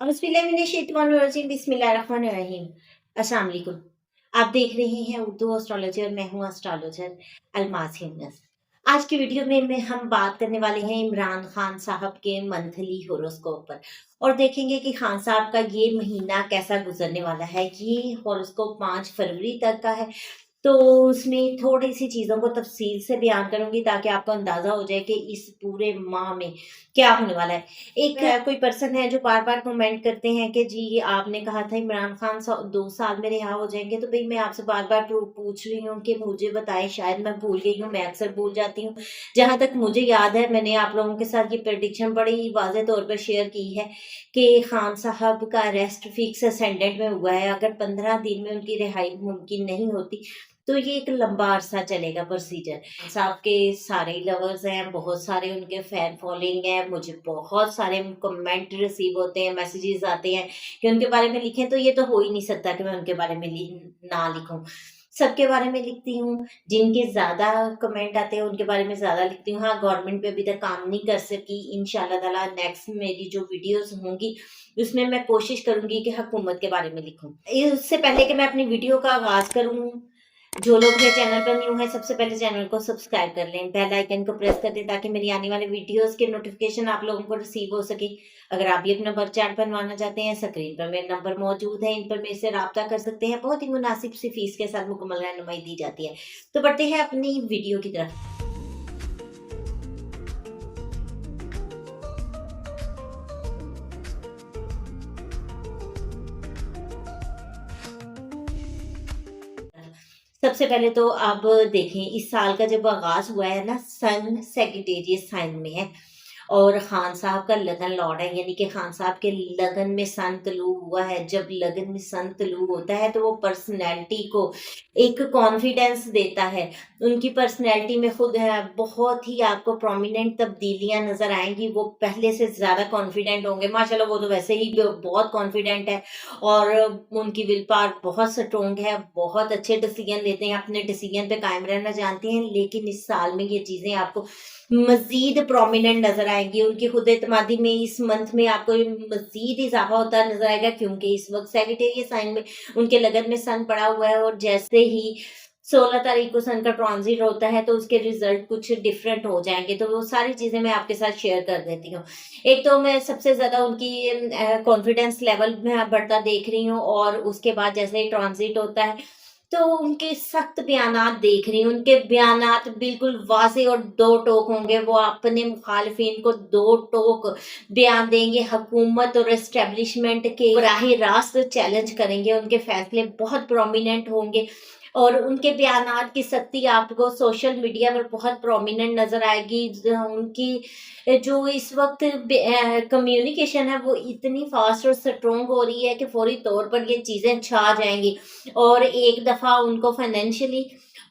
बिस्मिल्लाहिर्रहमानिर्रहीम। अस्सलाम वालेकुम। आप देख रहे हैं उर्दू एस्ट्रोलॉजर, मैं हूँ एस्ट्रोलॉजर अलमास हिम्मत। आज की वीडियो में हम बात करने वाले हैं इमरान खान साहब के मंथली होरोस्कोप पर और देखेंगे कि खान साहब का ये महीना कैसा गुजरने वाला है। ये होरोस्कोप 5 फरवरी तक का है, तो उसमें थोड़ी-सी चीज़ों को तफ़सील से बयान करूँगी ताकि आपको अंदाज़ा हो जाए कि इस पूरे माह में क्या होने वाला है। कोई पर्सन है जो बार-बार कमेंट करते हैं कि जी आपने कहा था इमरान खान 2 साल में रिहा हो जाएँगे, तो भई मैं आपसे बार-बार पूछ रही हूँ कि मुझे बताएँ, शायद मैं भूल गई हूँ, मैं अक्सर भूल जाती हूँ। जहाँ तक मुझे याद है मैंने आप लोगों के साथ ये प्रेडिक्शन बड़ी वाज़ेह तौर पर शेयर की है कि खान साहब का अरेस्ट फिक्स असेंडेंट में हुआ है। अगर 15 दिन में उनकी रिहाई मुमकिन नहीं होती तो ये एक लंबा अरसा चलेगा प्रोसीजर। साहब के सारे लवर्स हैं, बहुत सारे उनके फैन फॉलोइंग है, मुझे बहुत सारे कमेंट रिसीव होते हैं, मैसेजेस आते हैं कि उनके बारे में लिखें, तो ये तो हो ही नहीं सकता कि मैं उनके बारे में ना लिखूं। सबके बारे में लिखती हूँ, जिनके ज़्यादा कमेंट आते हैं उनके बारे में ज़्यादा लिखती हूँ। हाँ, गवर्नमेंट पे अभी तक काम नहीं कर सकी, इंशाल्लाह ताला नेक्स्ट मेरी जो वीडियोस होंगी उसमें मैं कोशिश करूंगी कि हुकूमत के बारे में लिखूं। इससे पहले कि मैं अपनी वीडियो का आगाज़ करूँ, जो लोग मेरे चैनल पर न्यू हैं सबसे पहले चैनल को सब्सक्राइब कर लें, बेल आइकन को प्रेस कर दें ताकि मेरी आने वाले वीडियोस के नोटिफिकेशन आप लोगों को रिसीव हो सके। अगर आप भी अपना बर्थ चार्ट बनवाना चाहते हैं, स्क्रीन पर मेरे नंबर मौजूद है, इन पर मेरे से राब्ता कर सकते हैं। बहुत ही मुनासिब सी फीस के साथ मुकम्मल रहनुमाई दी जाती है। तो बढ़ते हैं अपनी वीडियो की तरफ। सबसे पहले तो अब देखें, इस साल का जब आगाज हुआ है ना, सन सेजिटेरियस साइन में है और खान साहब का लगन लॉर्ड है, यानी कि खान साहब के लगन में सन तलू हुआ है। जब लगन में सन तलू होता है तो वो पर्सनैलिटी को एक कॉन्फिडेंस देता है। उनकी पर्सनैलिटी में खुद है बहुत ही आपको प्रोमिनेंट तब्दीलियां नजर आएंगी। वो पहले से ज्यादा कॉन्फिडेंट होंगे, माशाल्लाह वो तो वैसे ही बहुत कॉन्फिडेंट है और उनकी विल पावर बहुत स्ट्रोंग है, बहुत अच्छे डिसीजन लेते हैं, अपने डिसीजन पे कायम रहना जानते हैं। लेकिन इस साल में ये चीजें आपको मजीद प्रोमिनेंट नजर आएंगी। उनकी खुद एतमादी में इस मंथ में आपको मजीद इजाफा होता नजर आएगा, क्योंकि इस वक्त सेजिटेरियस साइन में उनके लगन में सन पड़ा हुआ है और जैसे ही 16 तारीख को सन का ट्रांजिट होता है तो उसके रिजल्ट कुछ डिफरेंट हो जाएंगे। तो वो सारी चीजें मैं आपके साथ शेयर कर देती हूँ। एक तो मैं सबसे ज्यादा उनकी कॉन्फिडेंस लेवल में बढ़ता देख रही हूँ और उसके बाद जैसे ही ट्रांजिट होता है तो उनके सख्त बयानात देख रही हूँ। उनके बयानात बिल्कुल वाज़ेह और दो टोक होंगे। वो अपने मुखालिफिन को दो टोक बयान देंगे, हुकूमत और एस्टेब्लिशमेंट के राह रास्त चैलेंज करेंगे। उनके फैसले बहुत प्रोमिनेंट होंगे और उनके बयानात की सख्ती आपको सोशल मीडिया पर बहुत प्रोमिनेंट नजर आएगी। उनकी जो इस वक्त कम्युनिकेशन है वो इतनी फास्ट और स्ट्रोंग हो रही है कि फौरी तौर पर ये चीजें छा जाएंगी और एक दफा उनको फाइनेंशियली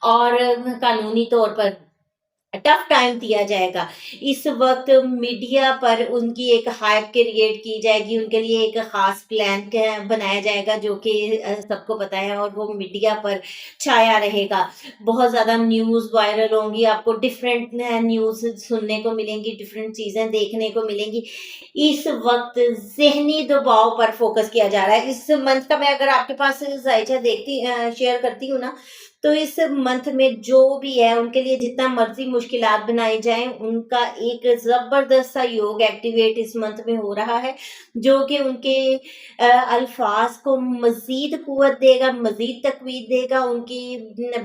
और कानूनी तौर पर टफ टाइम दिया जाएगा। इस वक्त मीडिया पर उनकी एक हाइप क्रिएट की जाएगी, उनके लिए एक खास प्लान बनाया जाएगा जो कि सबको पता है और वो मीडिया पर छाया रहेगा। बहुत ज़्यादा न्यूज़ वायरल होंगी, आपको डिफरेंट न्यूज़ सुनने को मिलेंगी, डिफरेंट चीज़ें देखने को मिलेंगी। इस वक्त जहनी दबाव पर फोकस किया जा रहा है। इस मंथ का मैं अगर आपके पास जायजा देखती शेयर करती हूँ ना, तो इस मंथ में जो भी है उनके लिए जितना मर्जी मुश्किलात बनाई जाएं, उनका एक जबरदस्त सा योग एक्टिवेट इस मंथ में हो रहा है जो कि उनके अल्फाज को मजीद कुव्वत देगा, मजीद तकवीत देगा। उनकी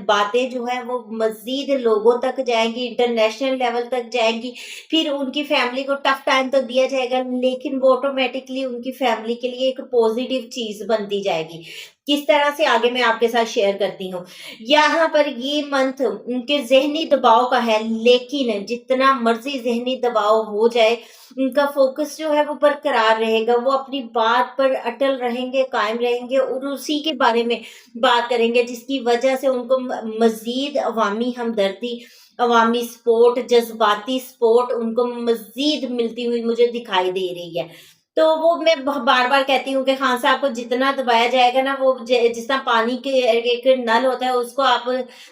बातें जो है वो मजीद लोगों तक जाएंगी, इंटरनेशनल लेवल तक जाएंगी। फिर उनकी फैमिली को टफ टाइम तो दिया जाएगा लेकिन वो ऑटोमेटिकली उनकी फैमिली के लिए एक पॉजिटिव चीज बनती जाएगी। किस तरह से आगे मैं आपके साथ शेयर करती हूँ। यहाँ पर ये मंथ उनके जहनी दबाव का है, लेकिन जितना मर्जी जहनी दबाव हो जाए उनका फोकस जो है वो बरकरार रहेगा। वो अपनी बात पर अटल रहेंगे, कायम रहेंगे और उसी के बारे में बात करेंगे जिसकी वजह से उनको मजीद अवामी हमदर्दी, अवामी सपोर्ट, जज्बाती सपोर्ट उनको मजीद मिलती हुई मुझे दिखाई दे रही है। तो वो मैं बार बार कहती हूँ कि खान साहब को जितना दबाया जाएगा ना, वो जिस तरह पानी के एक नल होता है उसको आप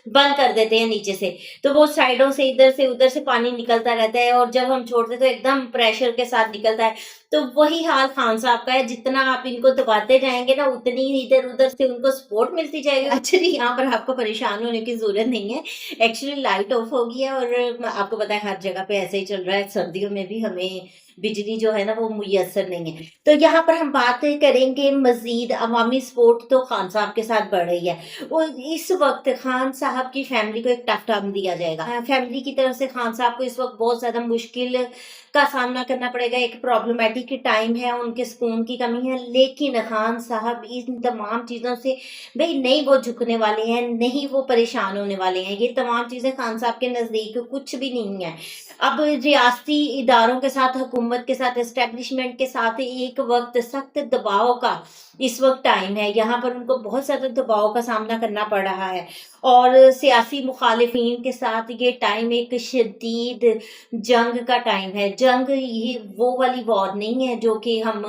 बंद कर देते हैं नीचे से, तो वो साइडों से इधर से उधर से पानी निकलता रहता है और जब हम छोड़ते तो एकदम प्रेशर के साथ निकलता है। तो वही हाल खान साहब का है, जितना आप इनको दबाते जाएंगे ना उतनी ही इधर उधर से उनको सपोर्ट मिलती जाएगी। अच्छा जी, यहाँ पर आपको परेशान होने की जरूरत नहीं है, एक्चुअली लाइट ऑफ हो गई है और आपको पता है हर जगह पे ऐसे ही चल रहा है, सर्दियों में भी हमें बिजली जो है ना वो मुयसर नहीं है। तो यहाँ पर हम बात करेंगे मजीद, अवामी सपोर्ट तो खान साहब के साथ बढ़ रही है। वो इस वक्त खान साहब की फैमिली को एक टफ टाइम दिया जाएगा, फैमिली की तरफ से खान साहब को इस वक्त बहुत ज्यादा मुश्किल का सामना करना पड़ेगा, एक प्रॉब्लमेटिक टाइम है, उनके सुकून की कमी है। लेकिन खान साहब इन तमाम चीज़ों से भाई नहीं वो झुकने वाले हैं, नहीं वो परेशान होने वाले हैं। ये तमाम चीज़ें खान साहब के नज़दीक कुछ भी नहीं है। अब रियासती इदारों के साथ, हुकूमत के साथ, एस्टेब्लिशमेंट के साथ एक वक्त सख्त दबाव का इस वक्त टाइम है, यहाँ पर उनको बहुत ज़्यादा दबाव का सामना करना पड़ रहा है। और सियासी मुखालिफिन के साथ ये टाइम एक शदीद जंग का टाइम है। जंग ये वो वाली वॉर नहीं है जो कि हम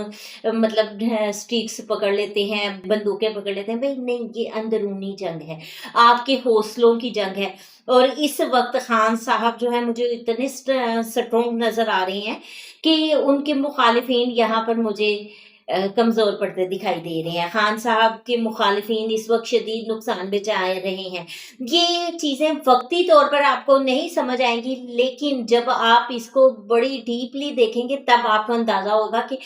मतलब स्टिक्स पकड़ लेते हैं, बंदूकें पकड़ लेते हैं, भाई नहीं, ये अंदरूनी जंग है, आपके हौसलों की जंग है। और इस वक्त खान साहब जो है मुझे इतने स्ट्रोंग नजर आ रहे हैं कि उनके मुखालिफिन यहाँ पर मुझे कमजोर पड़ते दिखाई दे रहे हैं। खान साहब के मुखालिफिन इस वक्त शदीद नुकसान में जा रहे हैं। ये चीज़ें वक्ती तौर पर आपको नहीं समझ आएंगी, लेकिन जब आप इसको बड़ी डीपली देखेंगे तब आपको अंदाजा होगा कि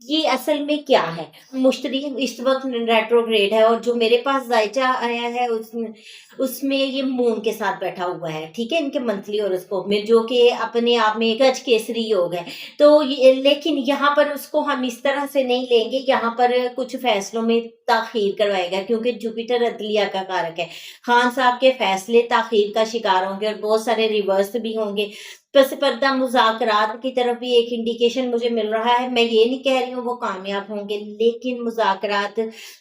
ये असल में क्या है। मुश्तरी इस वक्त रेट्रोग्रेड है और जो मेरे पास जायचा आया है उसमें ये मून के साथ बैठा हुआ है, ठीक है, इनके मंथली हॉरोस्कोप में, जो कि अपने आप में गज केसरी योग है। तो लेकिन यहाँ पर उसको हम इस तरह से नहीं लेंगे, यहाँ पर कुछ फैसलों में ताखीर करवाएगा क्योंकि जुपिटर अदलिया का कारक है। खान साहब के फैसले ताखीर का शिकार होंगे और बहुत सारे रिवर्स भी होंगे। पस पर्दा मुज़ाकरात की तरफ भी एक इंडिकेशन मुझे मिल रहा है। मैं ये नहीं कह रही हूँ वो कामयाब होंगे, लेकिन मुज़ाकरात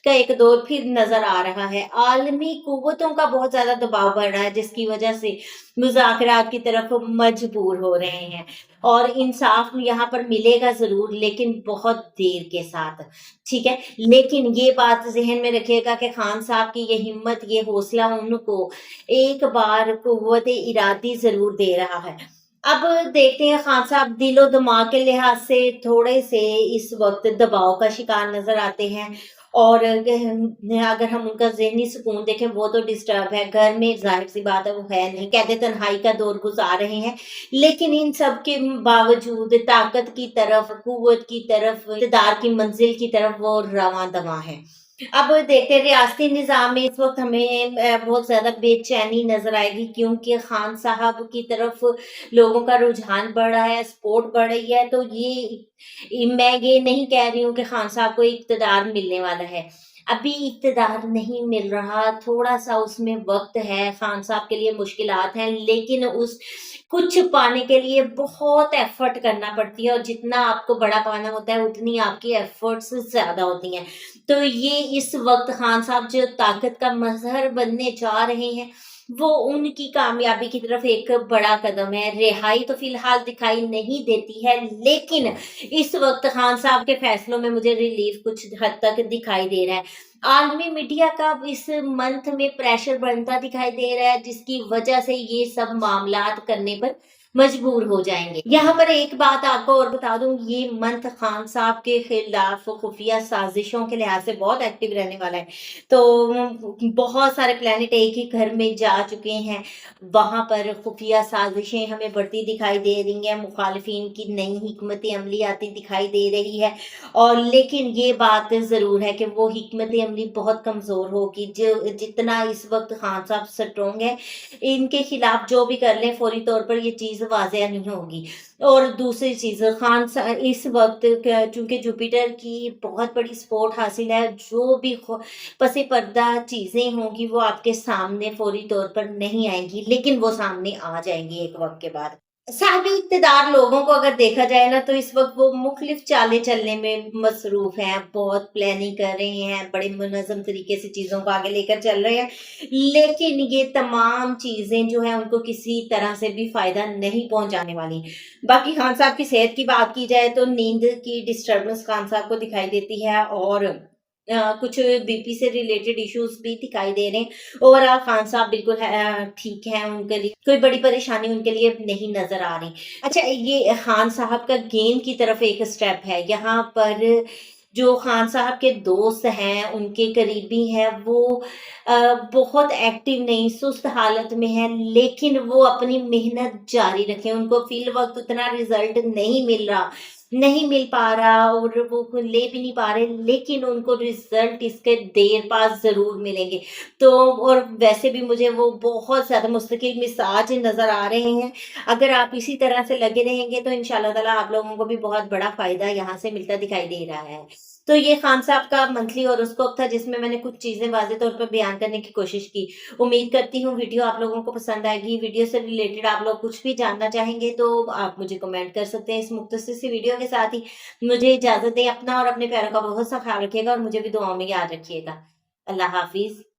का एक दौर फिर नजर आ रहा है। आलमी कुव्वतों का बहुत ज्यादा दबाव बढ़ रहा है जिसकी वजह से मुज़ाकरात की तरफ मजबूर हो रहे हैं और इंसाफ यहाँ पर मिलेगा जरूर, लेकिन बहुत देर के साथ, ठीक है। लेकिन ये बात जहन में रखिएगा कि खान साहब की ये हिम्मत, ये हौसला उनको एक बार कुव्वत इरादी जरूर दे रहा है। अब देखते हैं, खान साहब दिलो दिमाग के लिहाज से थोड़े से इस वक्त दबाव का शिकार नजर आते हैं और अगर हम उनका ज़हनी सुकून देखें वो तो डिस्टर्ब है। घर में जाहिर सी बात है वो है नहीं, कहते तन्हाई का दौर गुजार रहे हैं, लेकिन इन सब के बावजूद ताकत की तरफ, कुव्वत की तरफ, इक़्तिदार की मंजिल की तरफ वो रवां दवां है। अब देखते हैं रियासती निज़ाम में इस वक्त हमें बहुत ज़्यादा बेचैनी नज़र आएगी क्योंकि खान साहब की तरफ लोगों का रुझान बढ़ रहा है, सपोर्ट बढ़ रही है। तो मैं ये नहीं कह रही हूँ कि खान साहब को इक़्तिदार मिलने वाला है, अभी इक़्तिदार नहीं मिल रहा, थोड़ा सा उसमें वक्त है, खान साहब के लिए मुश्किलात हैं, लेकिन उस कुछ पाने के लिए बहुत एफर्ट करना पड़ती है और जितना आपको बड़ा पाना होता है उतनी आपकी एफर्ट्स ज़्यादा होती हैं। तो ये इस वक्त खान साहब जो ताकत का मजहर बनने जा रहे हैं वो उनकी कामयाबी की तरफ एक बड़ा कदम है। रिहाई तो फिलहाल दिखाई नहीं देती है, लेकिन इस वक्त खान साहब के फैसलों में मुझे रिलीफ कुछ हद तक दिखाई दे रहा है। आलमी मीडिया का इस मंथ में प्रेशर बनता दिखाई दे रहा है जिसकी वजह से ये सब मामलात करने पर मजबूर हो जाएंगे। यहाँ पर एक बात आपको और बता दूं, ये मंथ खान साहब के खिलाफ खुफिया साजिशों के लिहाज से बहुत एक्टिव रहने वाला है। तो बहुत सारे प्लेनेट एक ही घर में जा चुके हैं, वहां पर खुफिया साजिशें हमें बढ़ती दिखाई दे रही हैं, मुखालिफिन की नई हिकमत अमली आती दिखाई दे रही है। और लेकिन ये बात जरूर है कि वो हिकमत अमली बहुत कमजोर होगी। जो जितना इस वक्त खान साहब स्ट्रोंग है, इनके खिलाफ जो भी कर लें फौरी तौर पर ये चीज वाज़ेह नहीं होगी। और दूसरी चीज, इस वक्त चूंकि जुपिटर की बहुत बड़ी सपोर्ट हासिल है, जो भी पसे पर्दा चीजें होंगी वो आपके सामने फौरी तौर पर नहीं आएंगी, लेकिन वो सामने आ जाएंगी एक वक्त के बाद। साहबी इक़्तिदार लोगों को अगर देखा जाए ना तो इस वक्त वो मुख्तलिफ चालें चलने में मसरूफ हैं, बहुत प्लानिंग कर रहे हैं, बड़े मुनज़्ज़म तरीके से चीज़ों को आगे लेकर चल रहे हैं, लेकिन ये तमाम चीज़ें जो हैं उनको किसी तरह से भी फ़ायदा नहीं पहुंचाने वाली। बाकी खान साहब की सेहत की बात की जाए तो नींद की डिस्टर्बेंस खान साहब को दिखाई देती है और कुछ बीपी से रिलेटेड इश्यूज भी दिखाई दे रहे हैं। ओवरऑल खान साहब बिल्कुल ठीक है, उनके लिए कोई बड़ी परेशानी उनके लिए नहीं नजर आ रही। अच्छा, ये खान साहब का गेम की तरफ एक स्टेप है यहाँ पर। जो खान साहब के दोस्त हैं, उनके करीबी हैं, वो बहुत एक्टिव नहीं, सुस्त हालत में है, लेकिन वो अपनी मेहनत जारी रखें। उनको फील्ड वक्त उतना रिजल्ट नहीं मिल पा रहा, और वो ले भी नहीं पा रहे, लेकिन उनको रिजल्ट इसके देर पास जरूर मिलेंगे। तो और वैसे भी मुझे वो बहुत ज्यादा मुस्तकिल मिजाज नजर आ रहे हैं। अगर आप इसी तरह से लगे रहेंगे तो इंशाल्लाह ताला आप लोगों को भी बहुत बड़ा फायदा यहाँ से मिलता दिखाई दे रहा है। तो ये खान साहब का मंथली हॉरोस्कोप था, जिसमें मैंने कुछ चीजें वाज़ेह तौर पर बयान करने की कोशिश की। उम्मीद करती हूँ वीडियो आप लोगों को पसंद आएगी। वीडियो से रिलेटेड आप लोग कुछ भी जानना चाहेंगे तो आप मुझे कमेंट कर सकते हैं। इस मुख्तसर सी वीडियो के साथ ही मुझे इजाजत दें। अपना और अपने प्यारों का बहुत सा ख्याल रखिएगा और मुझे भी दुआओं में याद रखिएगा। अल्लाह हाफिज।